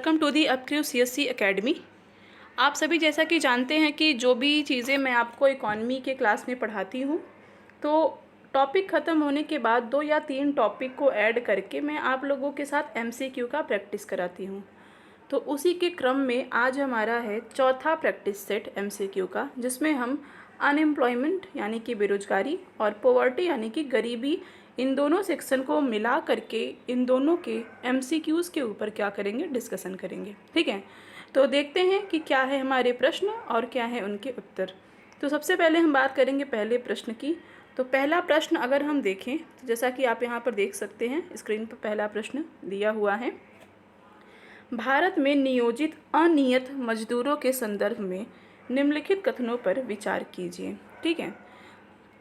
Welcome to the अपक्यू CSC academy. आप सभी जैसा कि जानते हैं कि जो भी चीज़ें मैं आपको इकॉनमी के क्लास में पढ़ाती हूँ, तो टॉपिक ख़त्म होने के बाद 2 या 3 टॉपिक को ऐड करके मैं आप लोगों के साथ MCQ का प्रैक्टिस कराती हूँ। तो उसी के क्रम में आज हमारा है चौथा प्रैक्टिस सेट MCQ का, जिसमें हम अनएम्प्लॉयमेंट यानी कि बेरोजगारी और पॉवर्टी यानी कि गरीबी, इन दोनों सेक्शन को मिला करके इन दोनों के MCQs के ऊपर क्या करेंगे, डिस्कशन करेंगे। ठीक है, तो देखते हैं कि क्या है हमारे प्रश्न और क्या है उनके उत्तर। तो सबसे पहले हम बात करेंगे पहले प्रश्न की। तो पहला प्रश्न अगर हम देखें तो जैसा कि आप यहाँ पर देख सकते हैं, स्क्रीन पर पहला प्रश्न दिया हुआ है। भारत में नियोजित अनियत मजदूरों के संदर्भ में निम्नलिखित कथनों पर विचार कीजिए। ठीक है,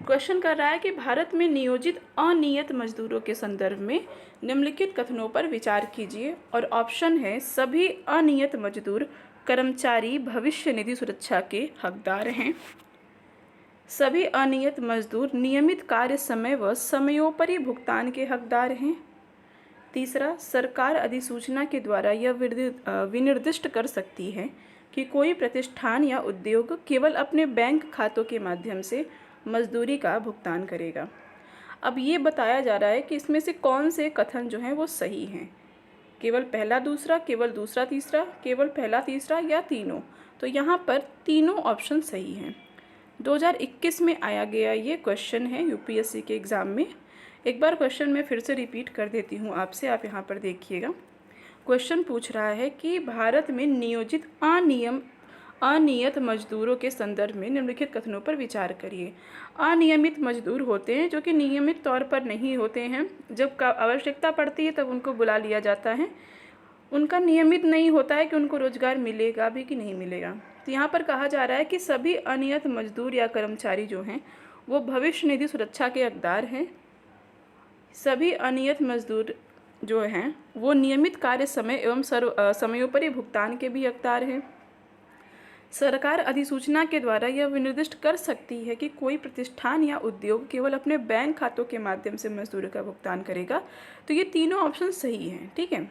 क्वेश्चन कर रहा है कि भारत में नियोजित अनियत मजदूरों के संदर्भ में निम्नलिखित कथनों पर विचार कीजिए। और ऑप्शन है सभी अनियत मजदूर कर्मचारी भविष्य निधि सुरक्षा के हकदार हैं, सभी अनियत मजदूर नियमित कार्य समय व समयोपरि भुगतान के हकदार हैं, तीसरा सरकार अधिसूचना के द्वारा यह विनिर्दिष्ट कर सकती है कि कोई प्रतिष्ठान या उद्योग केवल अपने बैंक खातों के माध्यम से मजदूरी का भुगतान करेगा। अब ये बताया जा रहा है कि इसमें से कौन से कथन जो हैं वो सही हैं, केवल पहला दूसरा, केवल दूसरा तीसरा, केवल पहला तीसरा या तीनों। तो यहाँ पर तीनों ऑप्शन सही हैं। 2021 में आया गया ये क्वेश्चन है UPSC के एग्ज़ाम में। एक बार क्वेश्चन मैं फिर से रिपीट कर देती हूँ आपसे, आप यहाँ पर देखिएगा। क्वेश्चन पूछ रहा है कि भारत में नियोजित अनियत मजदूरों के संदर्भ में निम्नलिखित कथनों पर विचार करिए। अनियमित मजदूर होते हैं जो कि नियमित तौर पर नहीं होते हैं, जब आवश्यकता पड़ती है तब उनको बुला लिया जाता है, उनका नियमित नहीं होता है कि उनको रोजगार मिलेगा भी कि नहीं मिलेगा। तो यहाँ पर कहा जा रहा है कि सभी अनियत मजदूर या कर्मचारी जो हैं वो भविष्य निधि सुरक्षा के हकदार हैं, सभी अनियत मजदूर जो हैं वो नियमित कार्य समय एवं समयोपरि भुगतान के भी हकदार हैं, सरकार अधिसूचना के द्वारा यह विनिर्दिष्ट कर सकती है कि कोई प्रतिष्ठान या उद्योग केवल अपने बैंक खातों के माध्यम से मजदूरी का भुगतान करेगा। तो ये तीनों ऑप्शन सही हैं। ठीक है,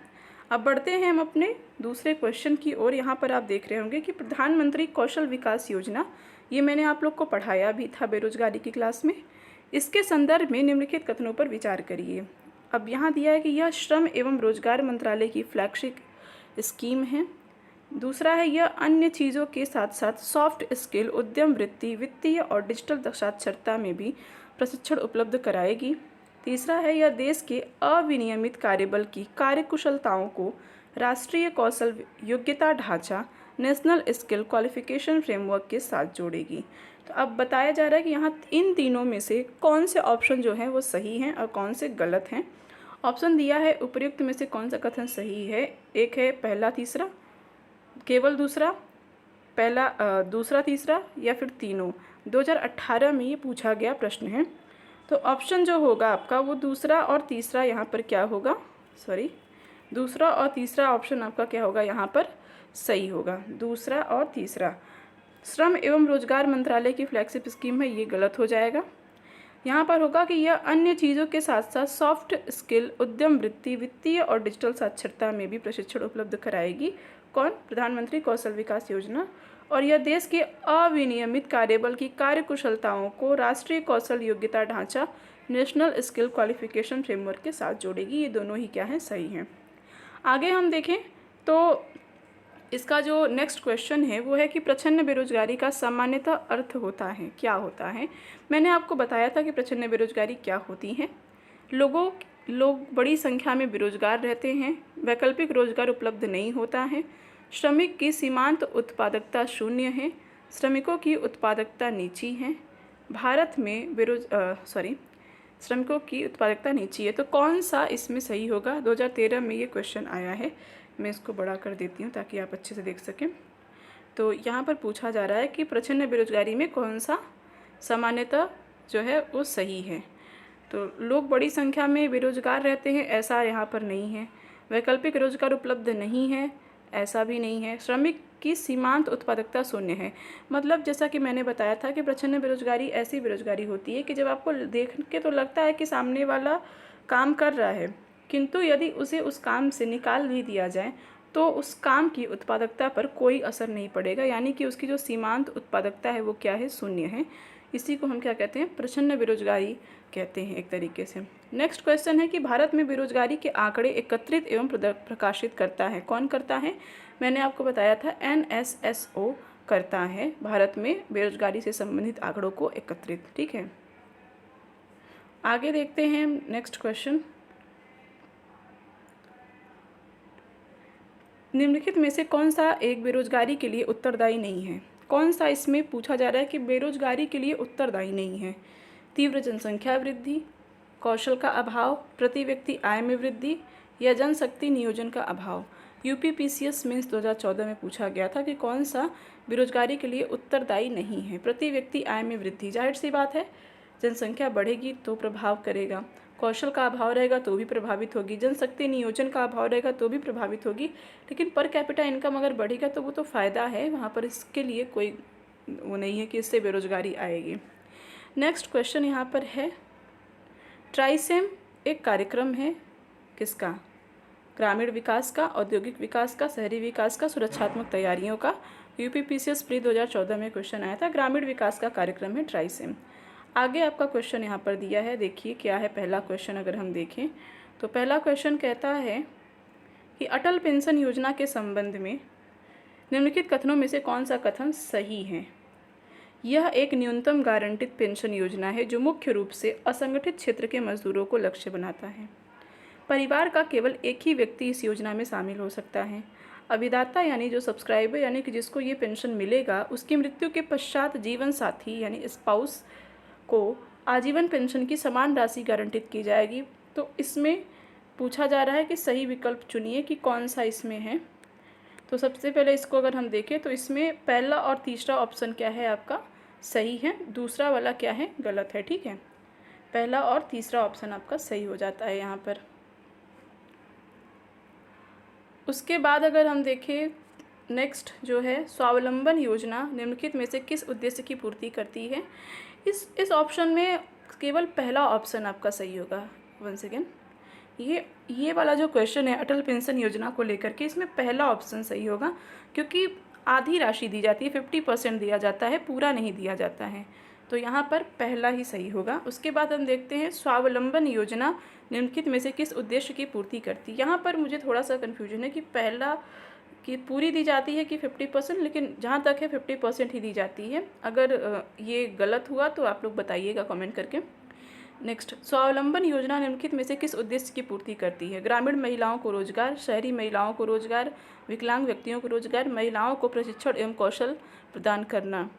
अब बढ़ते हैं हम अपने दूसरे क्वेश्चन की ओर। यहाँ पर आप देख रहे होंगे कि प्रधानमंत्री कौशल विकास योजना, ये मैंने आप लोग को पढ़ाया भी था बेरोजगारी की क्लास में। इसके संदर्भ में निम्नलिखित कथनों पर विचार करिए। अब यहाँ दिया है कि यह श्रम एवं रोजगार मंत्रालय की फ्लैगशिप स्कीम है। दूसरा है यह अन्य चीज़ों के साथ साथ सॉफ्ट स्किल, उद्यम वृत्ति, वित्तीय और डिजिटल साक्षरता में भी प्रशिक्षण उपलब्ध कराएगी। तीसरा है यह देश के अविनियमित कार्यबल की कार्यकुशलताओं को राष्ट्रीय कौशल योग्यता ढांचा नेशनल स्किल क्वालिफिकेशन फ्रेमवर्क के साथ जोड़ेगी। तो अब बताया जा रहा है कि यहाँ इन तीनों में से कौन से ऑप्शन जो हैं वो सही हैं और कौन से गलत हैं। ऑप्शन दिया है उपयुक्त में से कौन सा कथन सही है। एक है पहला तीसरा, केवल दूसरा, पहला दूसरा तीसरा या फिर तीनों। 2018 में ये पूछा गया प्रश्न है। तो ऑप्शन जो होगा आपका वो दूसरा और तीसरा यहाँ पर क्या होगा, दूसरा और तीसरा ऑप्शन आपका क्या होगा यहाँ पर सही होगा, दूसरा और तीसरा। श्रम एवं रोजगार मंत्रालय की फ्लैगशिप स्कीम है, ये गलत हो जाएगा। यहाँ पर होगा कि यह अन्य चीज़ों के साथ साथ सॉफ्ट स्किल, उद्यम वृत्ति, वित्तीय और डिजिटल साक्षरता में भी प्रशिक्षण उपलब्ध कराएगी। कौन? प्रधानमंत्री कौशल विकास योजना। और यह देश के अविनियमित कार्यबल की कार्यकुशलताओं को राष्ट्रीय कौशल योग्यता ढांचा नेशनल स्किल क्वालिफिकेशन फ्रेमवर्क के साथ जोड़ेगी। ये दोनों ही क्या हैं, सही हैं। आगे हम देखें तो इसका जो नेक्स्ट क्वेश्चन है वो है कि प्रच्छन्न बेरोजगारी का सामान्यतः अर्थ होता है, क्या होता है। मैंने आपको बताया था कि प्रच्छन्न बेरोजगारी क्या होती है। लोग बड़ी संख्या में बेरोजगार रहते हैं, वैकल्पिक रोजगार उपलब्ध नहीं होता है, श्रमिक की सीमांत उत्पादकता शून्य है, श्रमिकों की उत्पादकता नीची है, भारत में श्रमिकों की उत्पादकता नीची है। तो कौन सा इसमें सही होगा? 2013 में ये क्वेश्चन आया है। मैं इसको बड़ा कर देती हूँ ताकि आप अच्छे से देख सकें। तो यहाँ पर पूछा जा रहा है कि प्रच्छन्न बेरोजगारी में कौन सा सामान्यतः जो है वो सही है। तो लोग बड़ी संख्या में बेरोजगार रहते हैं, ऐसा यहाँ पर नहीं है। वैकल्पिक रोजगार उपलब्ध नहीं है, ऐसा भी नहीं है। श्रमिक की सीमांत उत्पादकता शून्य है। मतलब जैसा कि मैंने बताया था कि प्रच्छन्न बेरोजगारी ऐसी बेरोजगारी होती है कि जब आपको देख के तो लगता है कि सामने वाला काम कर रहा है, किंतु यदि उसे उस काम से निकाल भी दिया जाए तो उस काम की उत्पादकता पर कोई असर नहीं पड़ेगा, यानी कि उसकी जो सीमांत उत्पादकता है वो क्या है, शून्य है। इसी को हम क्या कहते हैं, प्रच्छन्न बेरोजगारी कहते हैं एक तरीके से। नेक्स्ट क्वेश्चन है कि भारत में बेरोजगारी के आंकड़े एकत्रित एवं प्रकाशित करता है, कौन करता है? मैंने आपको बताया था NSSO करता है भारत में बेरोजगारी से संबंधित आंकड़ों को एकत्रित। ठीक है, आगे देखते हैं नेक्स्ट क्वेश्चन। निम्नलिखित में से कौन सा एक बेरोजगारी के लिए उत्तरदायी नहीं है? कौन सा इसमें पूछा जा रहा है कि बेरोजगारी के लिए उत्तरदायी नहीं है? तीव्र जनसंख्या वृद्धि, कौशल का अभाव, प्रति व्यक्ति आय में वृद्धि या जनशक्ति नियोजन का अभाव। UPPCS मेंस 2014 में पूछा गया था कि कौन सा बेरोजगारी के लिए उत्तरदायी नहीं है? प्रति व्यक्ति आय में वृद्धि, जाहिर सी बात है, जनसंख्या बढ़ेगी तो प्रभाव करेगा, कौशल का अभाव रहेगा तो भी प्रभावित होगी, जनशक्ति नियोजन का अभाव रहेगा तो भी प्रभावित होगी, लेकिन पर कैपिटा इनकम अगर बढ़ेगा तो वो तो फ़ायदा है, वहाँ पर इसके लिए कोई वो नहीं है कि इससे बेरोजगारी आएगी। नेक्स्ट क्वेश्चन यहाँ पर है, ट्राइसेम एक कार्यक्रम है किसका? ग्रामीण विकास का, औद्योगिक विकास का, शहरी विकास का, सुरक्षात्मक तैयारियों का। UPPCS प्री 2014 में क्वेश्चन आया था, ग्रामीण विकास का कार्यक्रम है ट्राइसेम। आगे आपका क्वेश्चन यहाँ पर दिया है, देखिए क्या है पहला क्वेश्चन। अगर हम देखें तो पहला क्वेश्चन कहता है कि अटल पेंशन योजना के संबंध में निम्नलिखित कथनों में से कौन सा कथन सही है? यह एक न्यूनतम गारंटित पेंशन योजना है जो मुख्य रूप से असंगठित क्षेत्र के मजदूरों को लक्ष्य बनाता है। परिवार का केवल एक ही व्यक्ति इस योजना में शामिल हो सकता है। अभिदाता यानी जो सब्सक्राइबर यानी कि जिसको ये पेंशन मिलेगा, उसकी मृत्यु के पश्चात जीवन साथी यानी स्पाउस को आजीवन पेंशन की समान राशि गारंटित की जाएगी। तो इसमें पूछा जा रहा है कि सही विकल्प चुनिए कि कौन सा इसमें है। तो सबसे पहले इसको अगर हम देखें तो इसमें पहला और तीसरा ऑप्शन क्या है आपका सही है, दूसरा वाला क्या है गलत है। ठीक है, पहला और तीसरा ऑप्शन आपका सही हो जाता है यहाँ पर। उसके बाद अगर हम देखें नेक्स्ट जो है, स्वावलंबन योजना निम्नलिखित में से किस उद्देश्य की पूर्ति करती है? इस ऑप्शन में केवल पहला ऑप्शन आपका सही होगा। वंस अगेन ये वाला जो क्वेश्चन है अटल पेंशन योजना को लेकर के, इसमें पहला ऑप्शन सही होगा, क्योंकि आधी राशि दी जाती है, 50% दिया जाता है, पूरा नहीं दिया जाता है, तो यहाँ पर पहला ही सही होगा। उसके बाद हम देखते हैं स्वावलंबन योजना निम्नलिखित में से किस उद्देश्य की पूर्ति करती है। यहाँ पर मुझे थोड़ा सा कन्फ्यूजन है कि पहला कि पूरी दी जाती है कि 50%, लेकिन जहाँ तक है 50% ही दी जाती है। अगर ये गलत हुआ तो आप लोग बताइएगा कमेंट करके। नेक्स्ट, स्वावलंबन योजना निम्नलिखित में से किस उद्देश्य की पूर्ति करती है? ग्रामीण महिलाओं को रोजगार, शहरी महिलाओं को रोजगार, विकलांग व्यक्तियों को रोजगार, महिलाओं को प्रशिक्षण एवं कौशल प्रदान करना।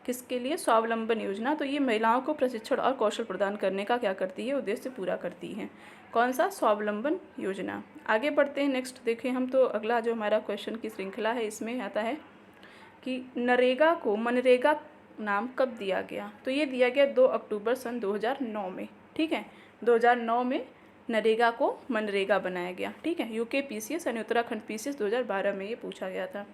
किसके लिए स्वावलंबन योजना? तो ये महिलाओं को प्रशिक्षण और कौशल प्रदान करने का क्या करती है, उद्देश्य पूरा करती है। कौन सा? स्वावलंबन योजना। आगे बढ़ते हैं, नेक्स्ट देखें हम तो अगला जो हमारा क्वेश्चन की श्रृंखला है इसमें आता है कि नरेगा को मनरेगा नाम कब दिया गया? तो ये दिया गया 2 अक्टूबर सन 2009 में। ठीक है, 2009 में नरेगा को मनरेगा बनाया गया। ठीक है, UKPCS यानी उत्तराखंड PCS 2012 में ये पूछा गया था।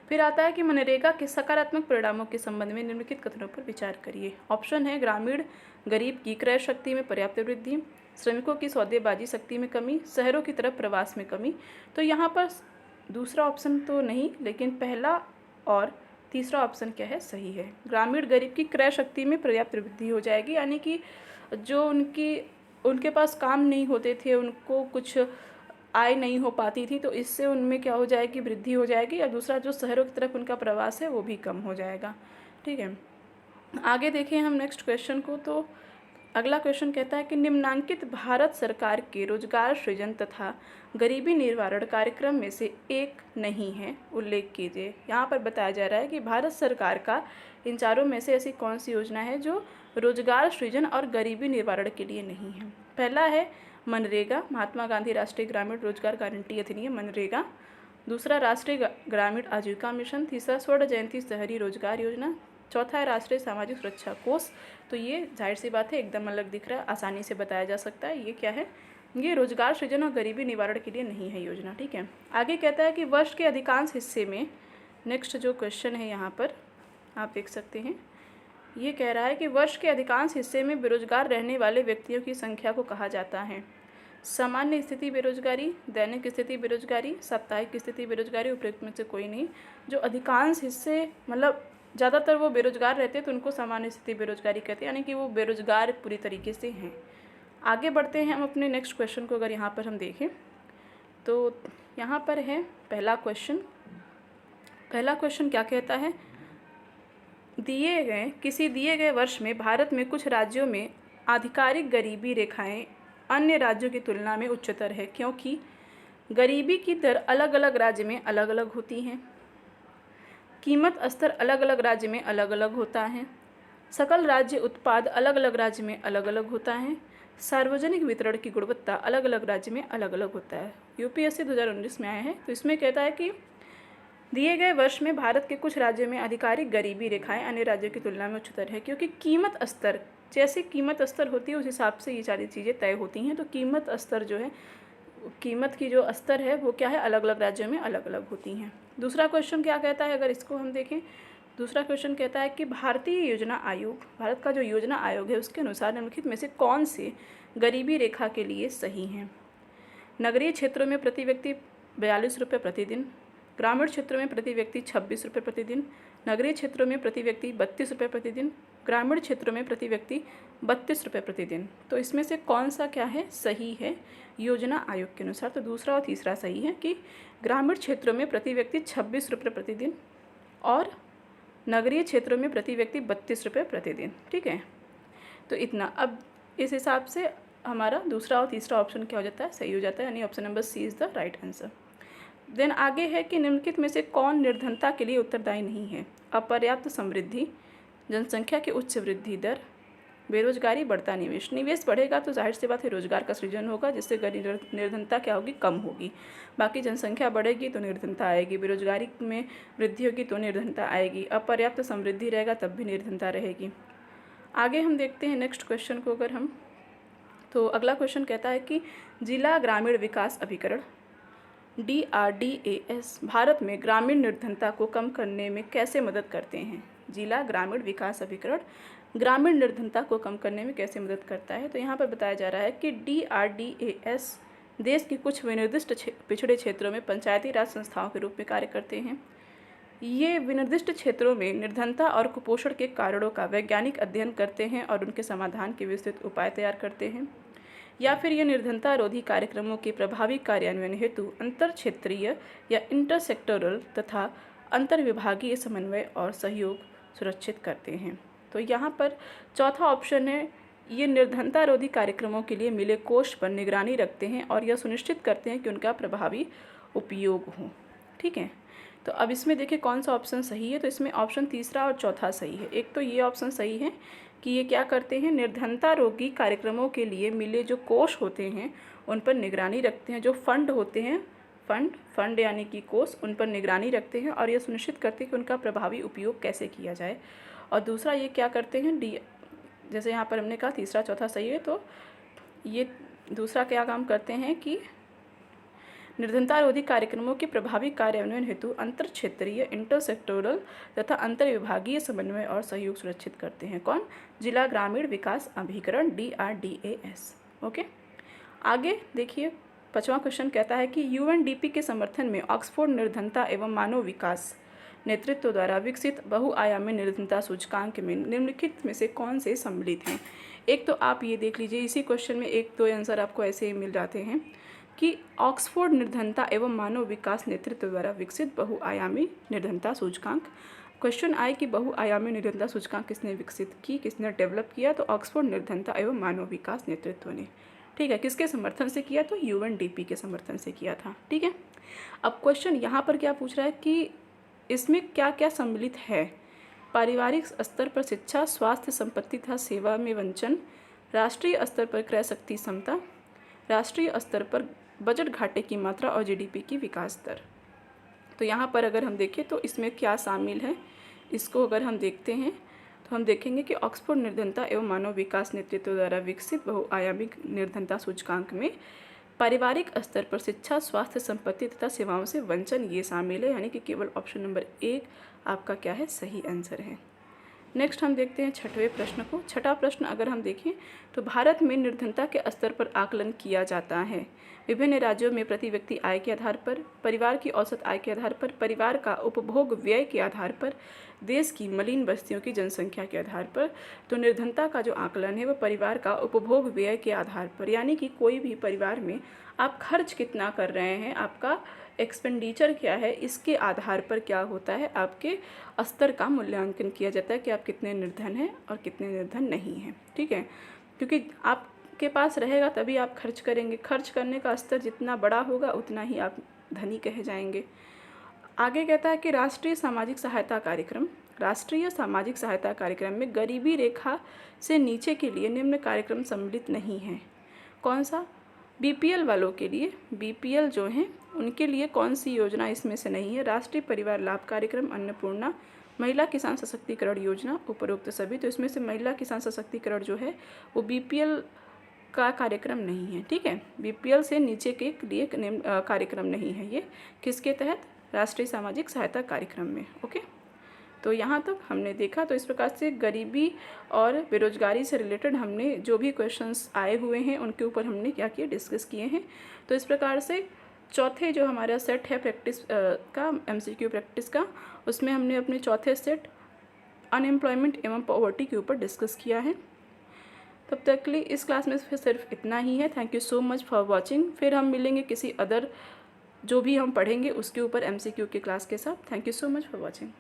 फिर आता है कि मनरेगा के सकारात्मक परिणामों के संबंध में निम्नलिखित कथनों पर विचार करिए। ऑप्शन है ग्रामीण गरीब की क्रय शक्ति में पर्याप्त वृद्धि, श्रमिकों की सौदेबाजी शक्ति में कमी, शहरों की तरफ प्रवास में कमी। तो यहाँ पर दूसरा ऑप्शन तो नहीं, लेकिन पहला और तीसरा ऑप्शन क्या है, सही है। ग्रामीण गरीब की क्रय शक्ति में पर्याप्त वृद्धि हो जाएगी, यानी कि जो उनके पास काम नहीं होते थे, उनको कुछ आय नहीं हो पाती थी, तो इससे उनमें क्या हो जाएगी, वृद्धि हो जाएगी। और दूसरा जो शहरों की तरफ उनका प्रवास है वो भी कम हो जाएगा। ठीक है, आगे देखें हम नेक्स्ट क्वेश्चन को। तो अगला क्वेश्चन कहता है कि निम्नांकित भारत सरकार के रोजगार सृजन तथा गरीबी निवारण कार्यक्रम में से एक नहीं है, उल्लेख कीजिए। यहाँ पर बताया जा रहा है कि भारत सरकार का इन चारों में से ऐसी कौन सी योजना है जो रोजगार सृजन और गरीबी निवारण के लिए नहीं है। पहला है मनरेगा, महात्मा गांधी राष्ट्रीय ग्रामीण रोजगार गारंटी अधिनियम मनरेगा। दूसरा राष्ट्रीय ग्रामीण आजीविका मिशन। तीसरा स्वर्ण जयंती शहरी रोजगार योजना। चौथा है राष्ट्रीय सामाजिक सुरक्षा कोष। तो ये जाहिर सी बात है एकदम अलग दिख रहा है, आसानी से बताया जा सकता है। ये क्या है, ये रोजगार सृजन और गरीबी निवारण के लिए नहीं है योजना। ठीक है, आगे कहता है कि वर्ष के अधिकांश हिस्से में, नेक्स्ट जो क्वेश्चन है यहाँ पर आप देख सकते हैं, ये कह रहा है कि वर्ष के अधिकांश हिस्से में बेरोजगार रहने वाले व्यक्तियों की संख्या को कहा जाता है सामान्य स्थिति बेरोजगारी, दैनिक स्थिति बेरोजगारी, साप्ताहिक स्थिति बेरोजगारी, उपयुक्त में से कोई नहीं। जो अधिकांश हिस्से मतलब ज़्यादातर वो बेरोजगार रहते हैं तो उनको सामान्य स्थिति बेरोजगारी कहते हैं, यानी कि वो बेरोजगार पूरी तरीके से हैं। आगे बढ़ते हैं हम अपने नेक्स्ट क्वेश्चन को अगर यहाँ पर हम देखें तो यहाँ पर है पहला क्वेश्चन क्या कहता है, किसी दिए गए वर्ष में भारत में कुछ राज्यों में आधिकारिक गरीबी रेखाएं अन्य राज्यों की तुलना में उच्चतर है, क्योंकि गरीबी की दर अलग अलग राज्य में अलग अलग होती हैं, कीमत स्तर अलग अलग राज्य में अलग अलग होता है, सकल राज्य उत्पाद अलग अलग राज्य में अलग अलग होता है, सार्वजनिक वितरण की गुणवत्ता अलग अलग राज्य में अलग अलग होता है। यूपीएससी 2019 में आया है। तो इसमें कहता है कि दिए गए वर्ष में भारत के कुछ राज्यों में आधिकारिक गरीबी रेखाएं अन्य राज्यों की तुलना में उच्चतर है, क्योंकि कीमत स्तर, जैसे कीमत स्तर होती है उस हिसाब से ये सारी चीज़ें तय होती हैं। तो कीमत स्तर जो है, कीमत की जो स्तर है वो क्या है, अलग अलग राज्यों में अलग अलग होती हैं। दूसरा क्वेश्चन क्या कहता है, अगर इसको हम देखें, दूसरा क्वेश्चन कहता है कि भारतीय योजना आयोग, भारत का जो योजना आयोग है उसके अनुसार निम्नलिखित में से कौन से गरीबी रेखा के लिए सही हैं। नगरीय क्षेत्रों में प्रति व्यक्ति 42 रुपये प्रतिदिन, ग्रामीण क्षेत्रों में प्रति व्यक्ति 26 रुपये प्रतिदिन, नगरीय क्षेत्रों में प्रति व्यक्ति 32 रुपये प्रतिदिन, ग्रामीण क्षेत्रों में प्रति व्यक्ति 32 रुपये प्रतिदिन। तो इसमें से कौन सा क्या है, सही है योजना आयोग के अनुसार। तो दूसरा और तीसरा सही है कि ग्रामीण क्षेत्रों में प्रति व्यक्ति 26 रुपये प्रतिदिन और नगरीय क्षेत्रों में प्रति व्यक्ति 32 रुपये प्रतिदिन। ठीक है, तो इतना। अब इस हिसाब से हमारा दूसरा और तीसरा ऑप्शन क्या हो जाता है, सही हो जाता है, यानी option number C is the right answer. Then आगे है कि निम्नलिखित में से कौन निर्धनता के लिए उत्तरदायी नहीं है। अपर्याप्त समृद्धि, जनसंख्या की उच्च वृद्धि दर, बेरोजगारी, बढ़ता निवेश। निवेश बढ़ेगा तो जाहिर सी बात है रोजगार का सृजन होगा, जिससे निर्धनता क्या होगी, कम होगी। बाकी जनसंख्या बढ़ेगी तो निर्धनता आएगी, बेरोजगारी में वृद्धि होगी तो निर्धनता आएगी, अपर्याप्त समृद्धि रहेगा तब भी निर्धनता रहेगी। आगे हम देखते हैं नेक्स्ट क्वेश्चन को अगर हम, तो अगला क्वेश्चन कहता है कि जिला ग्रामीण विकास अभिकरण DRDAS भारत में ग्रामीण निर्धनता को कम करने में कैसे मदद करते हैं। जिला ग्रामीण विकास अभिकरण ग्रामीण निर्धनता को कम करने में कैसे मदद करता है। तो यहाँ पर बताया जा रहा है कि DRDAS देश के कुछ विनिर्दिष्ट पिछड़े क्षेत्रों में पंचायती राज संस्थाओं के रूप में कार्य करते हैं। ये विनिर्दिष्ट क्षेत्रों में निर्धनता और कुपोषण के कारणों का वैज्ञानिक अध्ययन करते हैं और उनके समाधान के विस्तृत उपाय तैयार करते हैं, या फिर ये निर्धनता रोधी कार्यक्रमों के प्रभावी कार्यान्वयन हेतु अंतर क्षेत्रीय या इंटरसेक्टोरल तथा अंतर्विभागीय समन्वय और सहयोग सुरक्षित करते हैं। तो यहाँ पर चौथा ऑप्शन है, ये निर्धनता रोधी कार्यक्रमों के लिए मिले कोष पर निगरानी रखते हैं और यह सुनिश्चित करते हैं कि उनका प्रभावी उपयोग हो। ठीक है, तो अब इसमें देखिए कौन सा ऑप्शन सही है। तो इसमें ऑप्शन तीसरा और चौथा सही है। एक तो ये ऑप्शन सही है कि ये क्या करते हैं, निर्धनता रोगी कार्यक्रमों के लिए मिले जो कोष होते हैं उन पर निगरानी रखते हैं, जो फंड होते हैं, फंड यानी कि कोष, उन पर निगरानी रखते हैं और यह सुनिश्चित करते हैं कि उनका प्रभावी उपयोग कैसे किया जाए। और दूसरा ये क्या करते हैं, जैसे यहाँ पर हमने कहा तीसरा चौथा सही है, तो ये दूसरा क्या काम करते हैं कि निर्धनता रोधी कार्यक्रमों के प्रभावी कार्यान्वयन हेतु अंतर क्षेत्रीय, इंटरसेक्टोरल तथा अंतर विभागीय समन्वय और सहयोग सुरक्षित करते हैं। कौन, जिला ग्रामीण विकास अभिकरण DRDAS। ओके, आगे देखिए पांचवा क्वेश्चन कहता है कि UNDP के समर्थन में ऑक्सफोर्ड निर्धनता एवं मानव विकास नेतृत्व द्वारा विकसित बहुआयामी निर्धनता सूचकांक में निम्नलिखित में से कौन से सम्मिलित हैं। एक तो आप ये देख लीजिए, इसी क्वेश्चन में एक दो आंसर आपको ऐसे ही मिल जाते हैं कि ऑक्सफोर्ड निर्धनता एवं मानव विकास नेतृत्व द्वारा विकसित बहुआयामी निर्धनता सूचकांक। क्वेश्चन आए कि बहुआयामी निर्धनता सूचकांक किसने विकसित की, किसने डेवलप किया, तो ऑक्सफोर्ड निर्धनता एवं मानव विकास नेतृत्व ने। ठीक है, किसके समर्थन से किया, तो UNDP के समर्थन से किया था। ठीक है, अब क्वेश्चन यहाँ पर क्या पूछ रहा है कि इसमें क्या क्या सम्मिलित है। पारिवारिक स्तर पर शिक्षा, स्वास्थ्य, संपत्ति तथा सेवा में वंचन, राष्ट्रीय स्तर पर क्रय शक्ति क्षमता, राष्ट्रीय स्तर पर बजट घाटे की मात्रा और GDP की विकास दर। तो यहाँ पर अगर हम देखें तो इसमें क्या शामिल है, इसको अगर हम देखते हैं तो हम देखेंगे कि ऑक्सफोर्ड निर्धनता एवं मानव विकास नेतृत्व द्वारा विकसित बहुआयामी निर्धनता सूचकांक में पारिवारिक स्तर पर शिक्षा, स्वास्थ्य, संपत्ति तथा सेवाओं से वंचन ये शामिल है, यानी कि केवल ऑप्शन नंबर 1 आपका क्या है, सही आंसर है। नेक्स्ट हम देखते हैं छठवें प्रश्न को। छठा प्रश्न अगर हम देखें तो भारत में निर्धनता के स्तर पर आकलन किया जाता है। विभिन्न राज्यों में प्रति व्यक्ति आय के आधार पर, परिवार की औसत आय के आधार पर, परिवार का उपभोग व्यय के आधार पर, देश की मलिन बस्तियों की जनसंख्या के आधार पर। तो निर्धनता का जो आकलन है वो परिवार का उपभोग व्यय के आधार पर, यानी कि कोई भी परिवार में आप खर्च कितना कर रहे हैं, आपका एक्सपेंडिचर क्या है, इसके आधार पर क्या होता है, आपके स्तर का मूल्यांकन किया जाता है कि आप कितने निर्धन हैं और कितने निर्धन नहीं हैं। ठीक है, क्योंकि आपके पास रहेगा तभी आप खर्च करेंगे। खर्च करने का स्तर जितना बड़ा होगा उतना ही आप धनी कहे जाएंगे। आगे कहता है कि राष्ट्रीय सामाजिक सहायता कार्यक्रम में गरीबी रेखा से नीचे के लिए निम्न कार्यक्रम सम्मिलित नहीं है। कौन सा? बीपीएल वालों के लिए, बीपीएल जो हैं उनके लिए कौन सी योजना इसमें से नहीं है? राष्ट्रीय परिवार लाभ कार्यक्रम, अन्नपूर्णा, महिला किसान सशक्तिकरण योजना, उपरोक्त सभी। तो इसमें से महिला किसान सशक्तिकरण जो है वो बीपीएल का कार्यक्रम नहीं है। ठीक है, बीपीएल से नीचे के लिए कार्यक्रम नहीं है ये। किसके तहत? राष्ट्रीय सामाजिक सहायता कार्यक्रम में। ओके, तो यहाँ तक हमने देखा। तो इस प्रकार से गरीबी और बेरोजगारी से रिलेटेड हमने जो भी क्वेश्चंस आए हुए हैं उनके ऊपर हमने क्या किया, डिस्कस किए हैं। तो इस प्रकार से चौथे जो हमारा सेट है प्रैक्टिस का, एमसीक्यू प्रैक्टिस का, उसमें हमने अपने चौथे सेट अनएम्प्लॉयमेंट एवं पॉवर्टी के ऊपर डिस्कस किया है। तब तक के लिए इस क्लास में सिर्फ इतना ही है। Thank you so much for watching. फिर हम मिलेंगे किसी अदर जो भी हम पढ़ेंगे उसके ऊपर एमसीक्यू की क्लास के साथ। Thank you so much for watching.